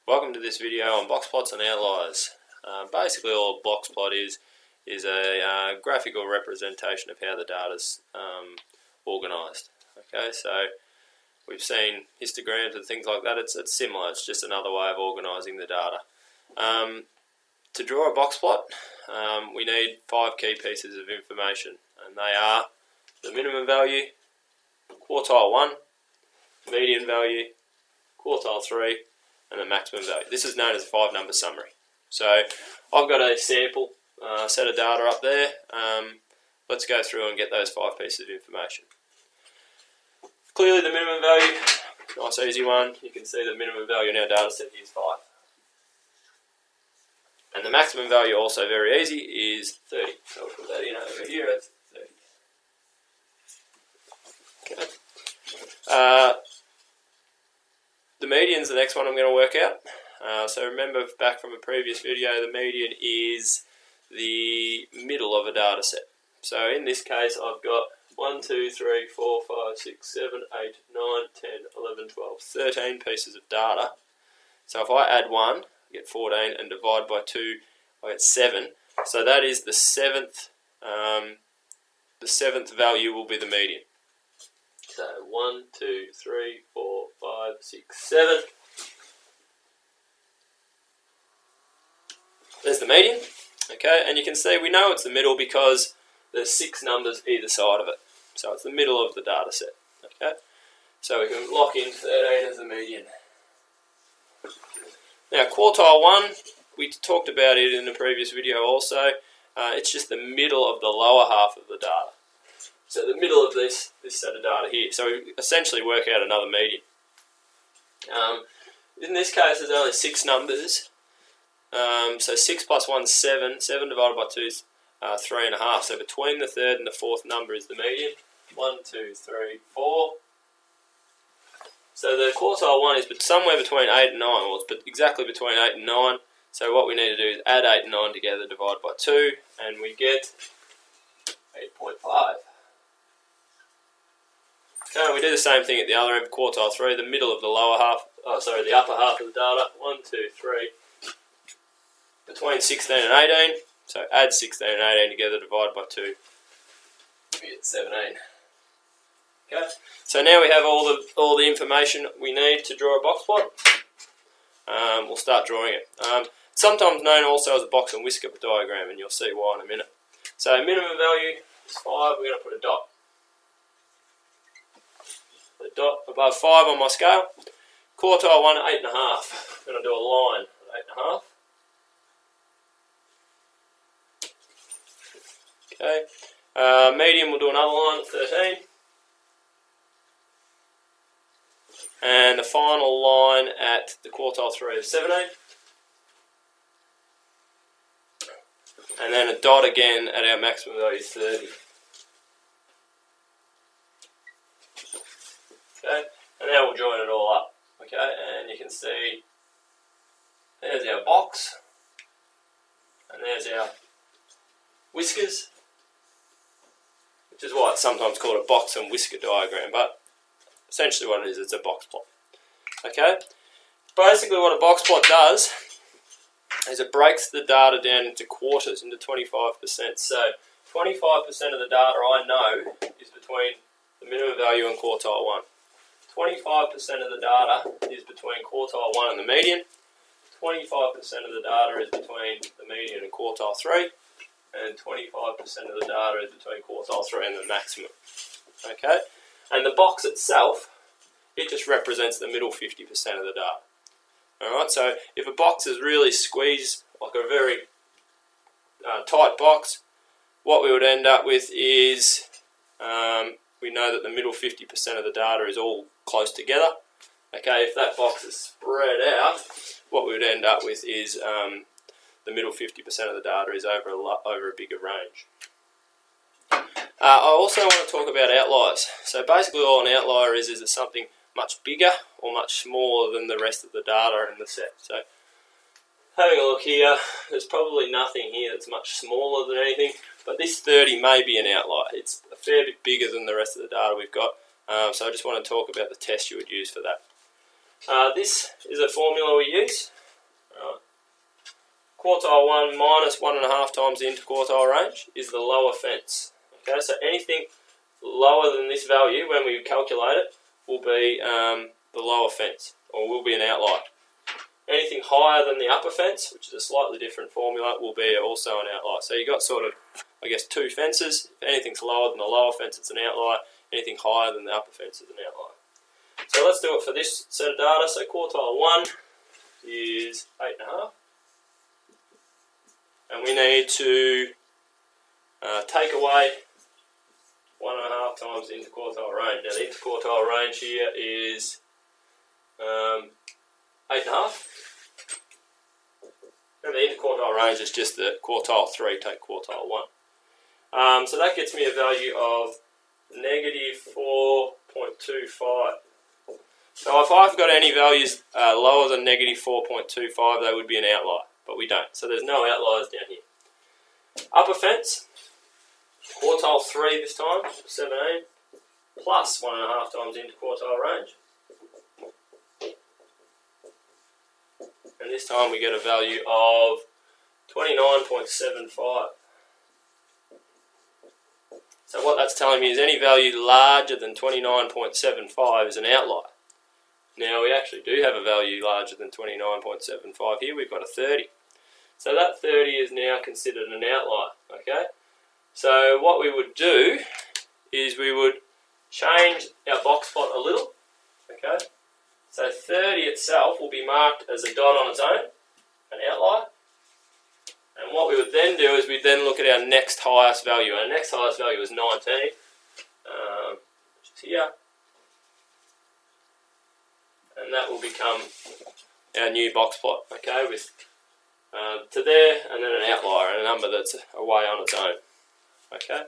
Welcome to this video on Boxplots and outliers. Basically all a boxplot is a graphical representation of how the data's organised. Okay, so we've seen histograms and things like that. It's similar, it's just another way of organising the data. To draw a boxplot, we need 5 key pieces of information, and they are the minimum value, quartile 1, median value, quartile 3, and the maximum value. This is known as a 5-number summary. So I've got a sample set of data up there. Let's go through and get those 5 pieces of information. Clearly the minimum value, nice easy one. You can see the minimum value in our data set here is 5. And the maximum value, also very easy, is 30. So we'll put that in over here, it's 30. Okay. The median is the next one I'm going to work out. So remember back from a previous video, the median is the middle of a data set. So in this case I've got 1, 2, 3, 4, 5, 6, 7, 8, 9, 10, 11, 12, 13 pieces of data. So if I add 1, I get 14, and divide by 2, I get 7. So that is the seventh value will be the median. So 1, 2, 3, 4, 5, 6, 7. There's the median. Okay, and you can see we know it's the middle because there's 6 numbers either side of it. So it's the middle of the data set. Okay, so we can lock in 13 as the median. Now quartile 1, we talked about it in the previous video also. It's just the middle of the lower half of the data. So the middle of this set of data here. So we essentially work out another median. In this case there's only 6 numbers. So 6 plus 1 is 7. 7 divided by 2 is 3.5. So between the third and the fourth number is the median. 1, 2, 3, 4. So the quartile 1 is somewhere between 8 and 9. Well, it's exactly between 8 and 9. So what we need to do is add 8 and 9 together, divide by 2, and we get 8.5. Okay, we do the same thing at the other end, quartile 3, the middle of the lower half, the upper half of the data. 1, 2, 3. Between 16 and 18, so add 16 and 18 together, divide by 2, we get 17. Okay, so now we have all the information we need to draw a box plot. We'll start drawing it. Sometimes known also as a box and whisker diagram, and you'll see why in a minute. So minimum value is 5, we're going to put a dot. Put a dot above 5 on my scale. Quartile 1, 8.5. I'm going to do a line at 8.5. Okay, median we'll do another line at 13. And the final line at the quartile 3 is 17. And then a dot again at our maximum value 30. Okay, and now we'll join it all up. Okay, and you can see there's our box, and there's our whiskers, which is why it's sometimes called a box and whisker diagram, but essentially what it is, it's a box plot. Okay, basically what a box plot does is it breaks the data down into quarters, into 25%. So 25% of the data I know is between the minimum value and quartile 1. 25% of the data is between quartile 1 and the median. 25% of the data is between the median and quartile 3. And 25% of the data is between quartile 3 and the maximum. Okay? And the box itself, it just represents the middle 50% of the data. Alright, so if a box is really squeezed, like a very tight box, what we would end up with is, we know that the middle 50% of the data is all close together. Okay, if that box is spread out, what we would end up with is the middle 50% of the data is over a bigger range. I also want to talk about outliers. So basically all an outlier is it's something much bigger or much smaller than the rest of the data in the set. So having a look here, there's probably nothing here that's much smaller than anything, but this 30 may be an outlier. It's a fair bit bigger than the rest of the data we've got, so I just want to talk about the test you would use for that. This is a formula we use. quartile 1 minus 1.5 times the interquartile range is the lower fence. Okay, so anything lower than this value when we calculate it will be the lower fence, or will be an outlier. Anything higher than the upper fence, which is a slightly different formula, will be also an outlier. So you've got sort of, I guess, two fences. If anything's lower than the lower fence, it's an outlier. Anything higher than the upper fence is an outlier. So let's do it for this set of data. So quartile 1 is 8.5. And we need to take away 1.5 times the interquartile range. Now the interquartile range here is 8.5. And the interquartile range is just the quartile 3 take quartile 1. So that gets me a value of negative 4.25. So if I've got any values lower than negative 4.25, they would be an outlier, but we don't. So there's no outliers down here. Upper fence, quartile 3 this time, 17, plus 1.5 times interquartile range. And this time we get a value of 29.75. So what that's telling me is any value larger than 29.75 is an outlier. Now we actually do have a value larger than 29.75 here. We've got a 30. So that 30 is now considered an outlier. Okay. So what we would do is we would change our box plot a little. Okay. So 30 itself will be marked as a dot on its own, an outlier. And what we would then do is we'd then look at our next highest value. Our next highest value is 19, which is here. And that will become our new box plot, okay, with to there, and then an outlier, and a number that's away on its own, okay.